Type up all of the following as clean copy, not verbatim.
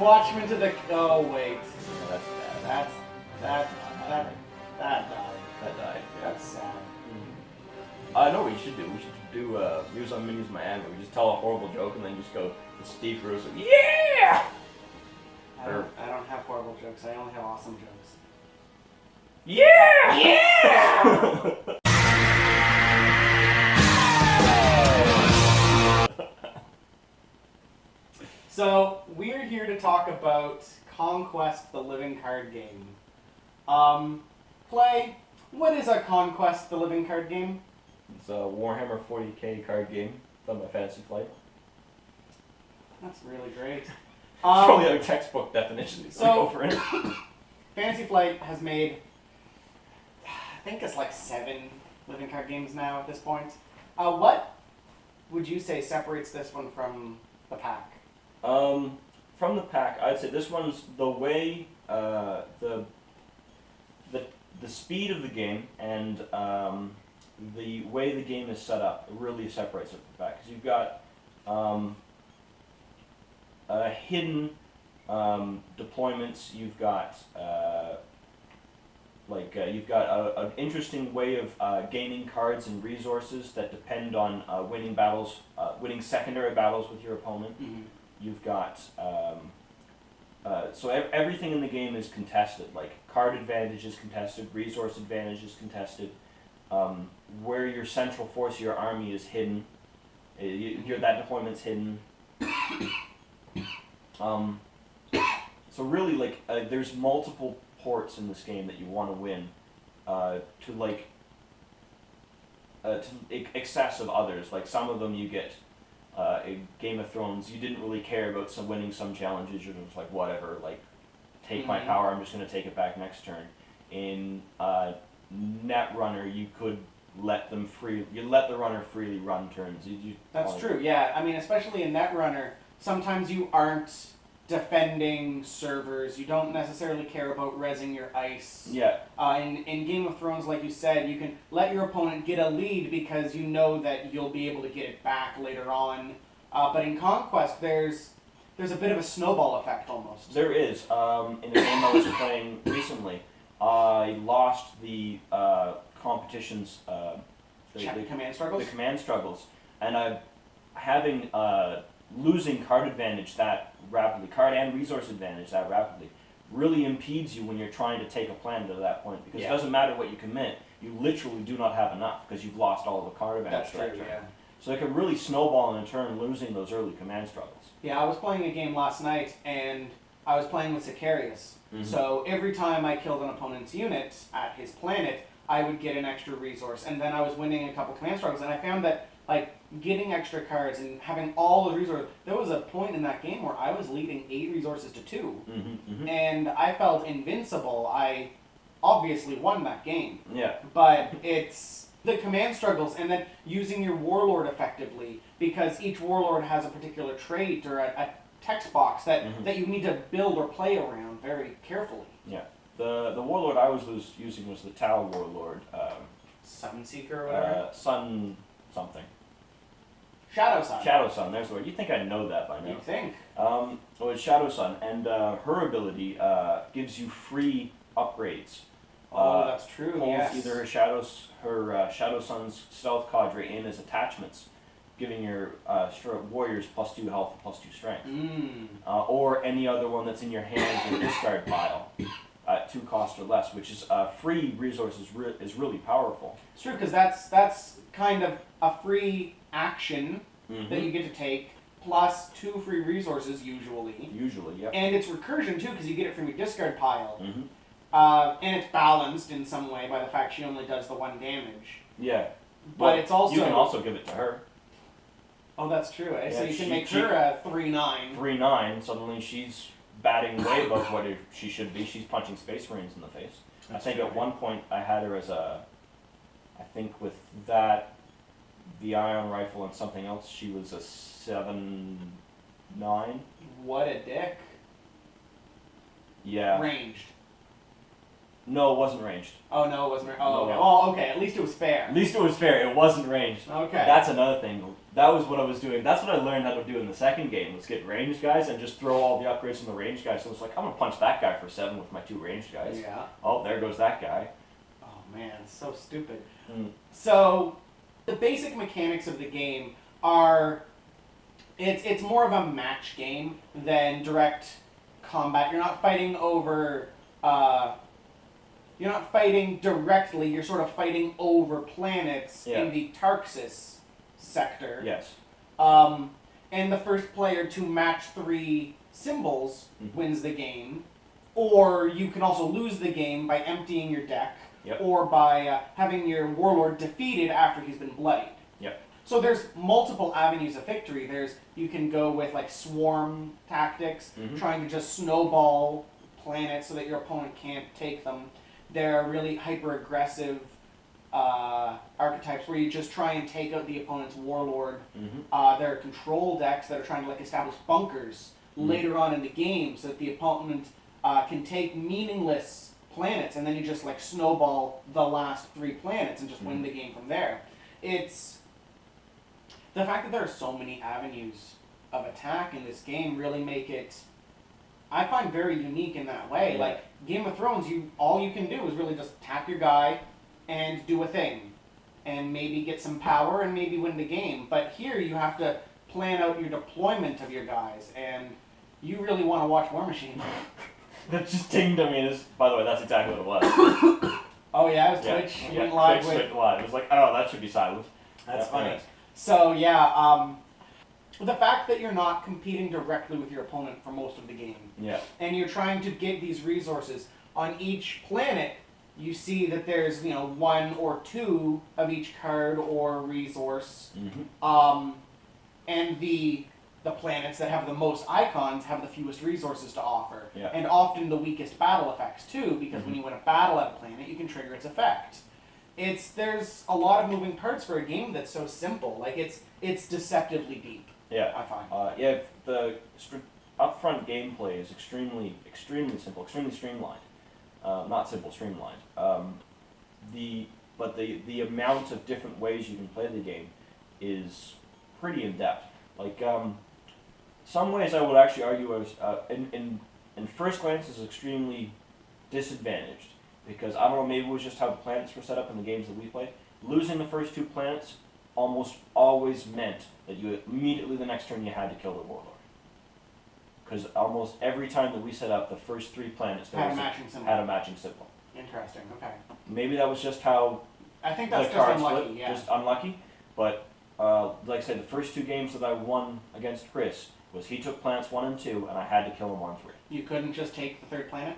watch him into the... Oh, wait. Yeah, that's bad. That died. That died. Yeah. That's sad. I know what we should do. We should do use on minis Miami. We just tell a horrible joke and then just go Steve Russo. Yeah. I don't have horrible jokes. I only have awesome jokes. Yeah. Yeah. So we're here to talk about Conquest, the living card game. Play. What is a Conquest, the living card game? It's a Warhammer 40K card game done by Fantasy Flight. That's really great. Probably a textbook definition. So go for it. Fantasy Flight has made, I think it's like 7 living card games now at this point. What would you say separates this one from the pack? From the pack, I'd say this one's the way the speed of the game and the way the game is set up really separates it from the pack. Because you've got hidden deployments. You've got you've got an interesting way of gaining cards and resources that depend on winning battles, winning secondary battles with your opponent. Mm-hmm. You've got so everything in the game is contested. Like card advantage is contested, resource advantage is contested. Where your central force of your army is hidden, that deployment's hidden. So really, like, there's multiple ports in this game that you want to win to excess of others. Like some of them you get in Game of Thrones, you didn't really care about winning some challenges. You're just like, whatever, like, take my power, I'm just going to take it back next turn. In Netrunner, you could let them let the runner freely run turns. That's true, yeah. I mean, especially in Netrunner, sometimes you aren't defending servers. You don't necessarily care about rezzing your ice. Yeah. In Game of Thrones, like you said, you can let your opponent get a lead because you know that you'll be able to get it back later on. But in Conquest, there's a bit of a snowball effect almost. There is. In a game I was playing recently, I lost the competitions, the command struggles? The command struggles. And having losing card advantage that rapidly, card and resource advantage that rapidly, really impedes you when you're trying to take a plan to that point. Because it doesn't matter what you commit, you literally do not have enough because you've lost all the card advantage. That's true, yeah. So it can really snowball in a turn, losing those early command struggles. Yeah, I was playing a game last night, and I was playing with Sicarius. Mm-hmm. So every time I killed an opponent's unit at his planet, I would get an extra resource, and then I was winning a couple command struggles, and I found that, like, getting extra cards and having all the resources, there was a point in that game where I was leading 8 resources to 2, and I felt invincible. I obviously won that game. Yeah. But it's the command struggles, and then using your Warlord effectively, because each Warlord has a particular trait or a text box that you need to build or play around very carefully. Yeah. The Warlord I was using was the Tau Warlord. Sunseeker or whatever? Sun something. Shadow Sun. Shadow Sun, there's the word. You'd think I'd know that by now. You'd think. So it's Shadow Sun, and her ability gives you free upgrades. Oh, that's true, yes. Either her Shadow Sun's stealth cadre in as attachments, giving your warriors +2 health and +2 strength. Or any other one that's in your hand in the discard pile. 2 cost or less, which is free resources is really powerful. It's true, because that's kind of a free action that you get to take, plus 2 free resources usually. Usually, yeah. And it's recursion too, because you get it from your discard pile. And it's balanced in some way by the fact she only does the 1 damage. Yeah. But it's also... You can also give it to her. Oh, that's true, eh? Yeah, so you can make her a 3/9. 3/9, suddenly she's batting way above what she should be. She's punching Space Marines in the face. That's I think at one point I had her as I think with that, the ion rifle and something else, she was a 7/9. What a dick. Yeah. Ranged. No, it wasn't ranged. Oh, no, it wasn't ranged. Oh, okay. No. Oh, okay. At least it was fair. At least it was fair. It wasn't ranged. Okay. That's another thing. that was what I was doing. That's what I learned how to do in the second game, was get ranged guys and just throw all the upgrades on the ranged guys. So it's like, I'm going to punch that guy for 7 with my 2 ranged guys. Yeah. Oh, there goes that guy. Oh man, it's so stupid. Mm. So, the basic mechanics of the game are, it's more of a match game than direct combat. You're not fighting over, you're not fighting directly, you're sort of fighting over planets in the Tarxis sector. Yes. And the first player to match 3 symbols wins the game. Or you can also lose the game by emptying your deck, or by having your warlord defeated after he's been bloodied. Yep. So there's multiple avenues of victory. You can go with like swarm tactics, trying to just snowball planets so that your opponent can't take them. There are really hyper-aggressive archetypes where you just try and take out the opponent's warlord. There are control decks that are trying to like establish bunkers later on in the game so that the opponent can take meaningless planets, and then you just like snowball the last 3 planets and just win the game from there. It's the fact that there are so many avenues of attack in this game really make it, I find, very unique in that way. Yeah. Like Game of Thrones, all you can do is really just tap your guy and do a thing, and maybe get some power and maybe win the game. But here you have to plan out your deployment of your guys, and you really want to watch War Machine. That just dinged at me. By the way, that's exactly what it was. Oh yeah, it was Twitch. You went live Twitch with. went live. It was like, oh, that should be silent. That's Yeah, funny. anyways. So yeah, the fact that you're not competing directly with your opponent for most of the game, and you're trying to get these resources on each planet, you see that there's 1 or 2 of each card or resource, and the planets that have the most icons have the fewest resources to offer, and often the weakest battle effects too, because when you win a battle at a planet, you can trigger its effect. There's a lot of moving parts for a game that's so simple. Like it's deceptively deep. Yeah. I find. The upfront gameplay is extremely simple, extremely streamlined. Not simple, streamlined. But the amount of different ways you can play the game is pretty in depth. Like some ways I would actually argue is in first glance is extremely disadvantaged, because I don't know, maybe it was just how the planets were set up in the games that we played. Losing the first 2 planets almost always meant that you immediately the next turn you had to kill the warlord. Because almost every time that we set up the first 3 planets Had a matching symbol. had a matching symbol. Interesting. Okay. Maybe that was just how I think that's the just cards unlucky. flipped, Yeah. just unlucky. But like I said, the first 2 games that I won against Chris was he took planets 1 and 2, and I had to kill him on 3. You couldn't just take the 3rd planet.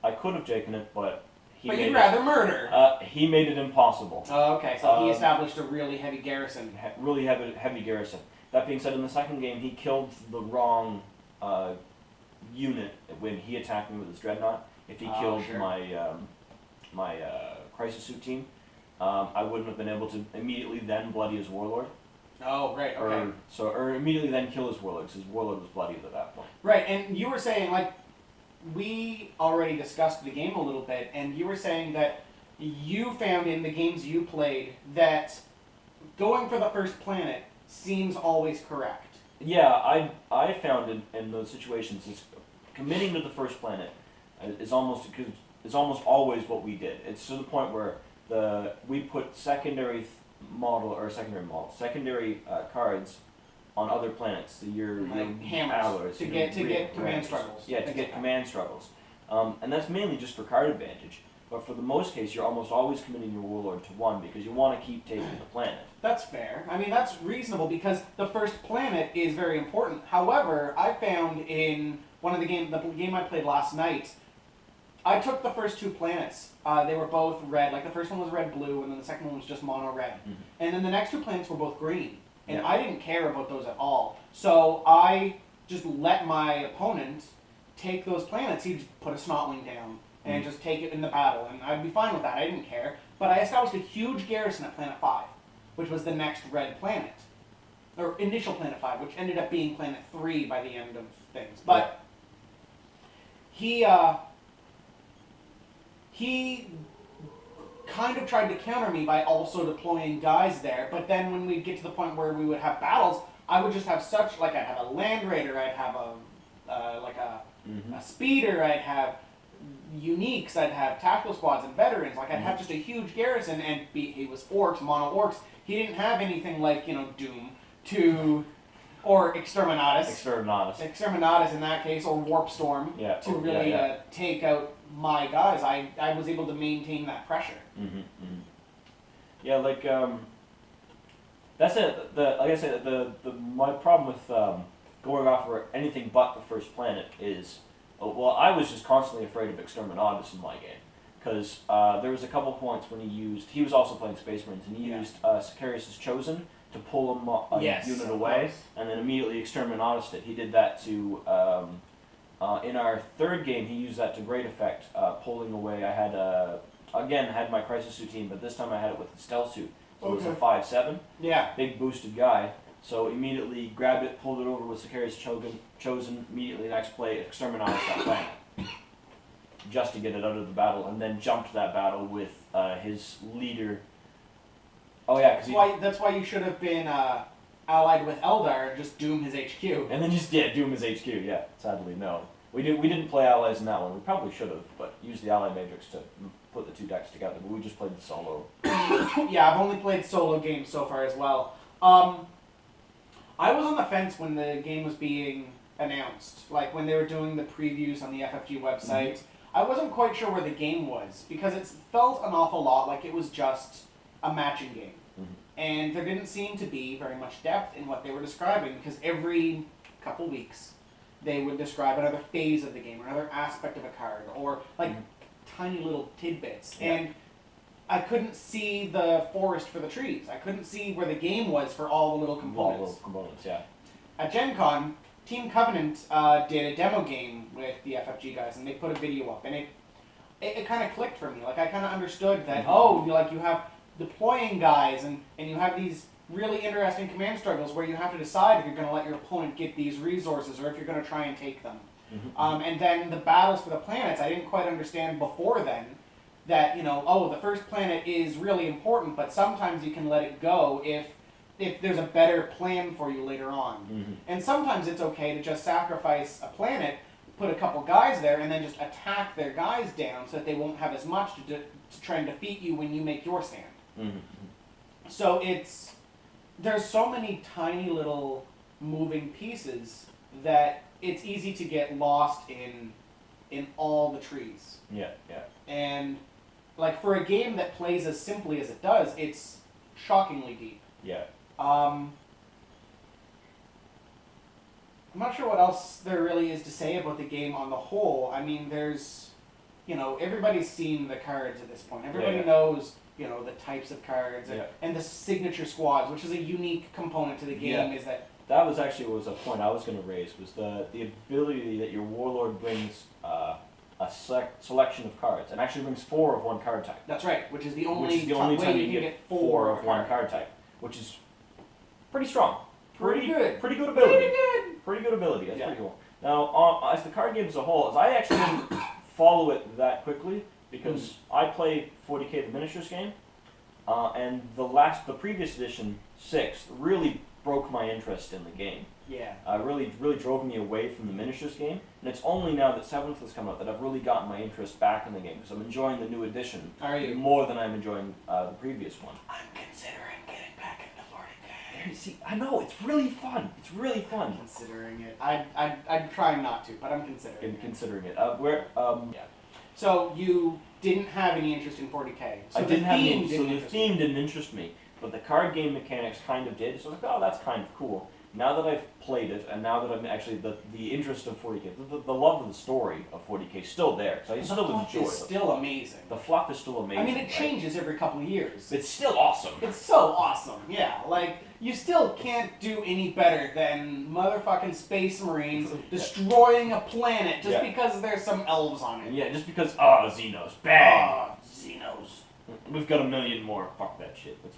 I could have taken it, but But you'd rather murder. he made it impossible. Oh, okay. So he established a really heavy garrison. Really heavy garrison. That being said, in the second game, he killed the wrong unit when he attacked me with his dreadnought. If he killed my crisis suit team, I wouldn't have been able to immediately then bloody his warlord. Oh, right. Okay. Or immediately then kill his warlord, because his warlord was bloodied at that point. Right, and you were saying, like, we already discussed the game a little bit, and you were saying that you found in the games you played that going for the first planet seems always correct. Yeah, I found in those situations is committing to the first planet is almost always what we did. It's to the point where we put secondary cards on other planets. Your hammers to get command struggles. Yeah, to get command struggles, and that's mainly just for card advantage. But for the most case, you're almost always committing your warlord to 1 because you want to keep taking the planet. That's fair. I mean, that's reasonable because the first planet is very important. However, I found in the game I played last night, I took the first 2 planets. They were both red. Like the first one was red-blue, and then the second one was just mono-red. And then the next 2 planets were both green. And I didn't care about those at all. So I just let my opponent take those planets. He'd just put a snotling down and just take it in the battle. And I'd be fine with that. I didn't care. But I established a huge garrison at Planet 5, which was the next red planet. Or initial Planet 5, which ended up being Planet 3 by the end of things. But he kind of tried to counter me by also deploying guys there. But then when we'd get to the point where we would have battles, I would just have such, like, I'd have a Land Raider, I'd have a speeder, I'd have uniques, I'd have tactical squads and veterans. Like, I'd have just a huge garrison, and he was orcs, mono orcs. He didn't have anything like, Doom or Exterminatus. Exterminatus in that case, or Warp Storm to really take out my guys. I was able to maintain that pressure. Yeah, like that's it. Like I said, my problem with going off for anything but the first planet is, well, I was just constantly afraid of Exterminatus in my game, because there was a couple points when he was also playing Space Marines, and he used Sicarius' Chosen to pull him a unit away, and then immediately Exterminatus it. He did that to, in our third game, he used that to great effect, pulling away. I had, again, had my Crisis Suit team, but this time I had it with the Stealth Suit. So it was a 5/7, big boosted guy. So immediately grabbed it, pulled it over with Sicarius' Chosen, immediately next play, Exterminatus that planet. Just to get it out of the battle, and then jumped that battle with his leader. Oh yeah, that's why you should have been allied with Eldar and just doom his HQ. And then just doom his HQ. Yeah, sadly no. We didn't play allies in that one. We probably should have, but used the ally matrix to put the two decks together. But we just played the solo. Yeah, I've only played solo games so far as well. I was on the fence when the game was being announced, like when they were doing the previews on the FFG website. I wasn't quite sure where the game was, because it felt an awful lot like it was just a matching game. And there didn't seem to be very much depth in what they were describing, because every couple weeks they would describe another phase of the game, or another aspect of a card, or like tiny little tidbits. And I couldn't see the forest for the trees. I couldn't see where the game was for all the little components. At Gen Con, Team Covenant did a demo game with the FFG guys, and they put a video up, and it kind of clicked for me. Like, I kind of understood that, you have deploying guys, and you have these really interesting command struggles where you have to decide if you're going to let your opponent get these resources, or if you're going to try and take them. And then the battles for the planets, I didn't quite understand before then, that, the first planet is really important, but sometimes you can let it go if there's a better plan for you later on. And sometimes it's okay to just sacrifice a planet, put a couple guys there, and then just attack their guys down so that they won't have as much to try and defeat you when you make your stand. So there's so many tiny little moving pieces that it's easy to get lost in all the trees. And like, for a game that plays as simply as it does, it's shockingly deep. I'm not sure what else there really is to say about the game on the whole. I mean, there's, everybody's seen the cards at this point. Everybody knows, the types of cards and the signature squads, which is a unique component to the game. Is that was a point I was going to raise, was the ability that your Warlord brings a selection of cards, and actually brings 4 of one card type. That's right, which is the only time you can get 4 of one card type, which is pretty strong. Pretty good. Pretty good ability. Pretty good ability. That's pretty cool. Now, as the card game as a whole, I actually didn't follow it that quickly, because I played 40K the miniatures game, and the previous edition, 6th, really broke my interest in the game. Really drove me away from the miniatures game, and it's only now that 7th has come out that I've really gotten my interest back in the game, because I'm enjoying the new edition more than I'm enjoying the previous one. I'm considering getting back into 40K. See, I know, it's really fun. It's really fun. I'm considering it. I'd try not to, but I'm considering it. So you didn't have any interest in 40K. So I didn't have any, so the theme didn't interest me, but the card game mechanics kind of did. So I was like, oh, that's kind of cool. Now that I've played it, and now that I'm actually the interest of 40K, the love of the story of 40K is still there. So I still enjoy it. It's still amazing. The fluff is still amazing. I mean, it changes every couple of years. It's still awesome. It's so awesome. Yeah, like, you still can't do any better than motherfucking Space Marines destroying a planet just because there's some elves on it. Yeah, just because, Xenos. Bang! Xenos. We've got a million more. Fuck that shit. It's,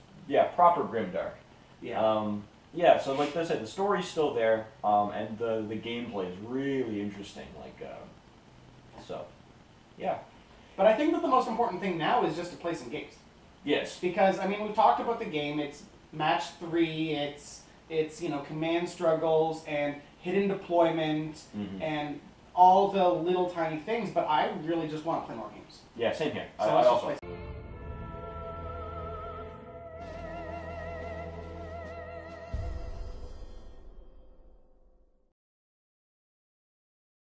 proper grimdark. So like I said, the story's still there, and the gameplay is really interesting. But I think that the most important thing now is just to play some games. Yes. Because, I mean, we've talked about the game. It's match 3, it's command struggles and hidden deployment and all the little tiny things, but I really just want to play more games. Yeah, same here. So I let's just also. play.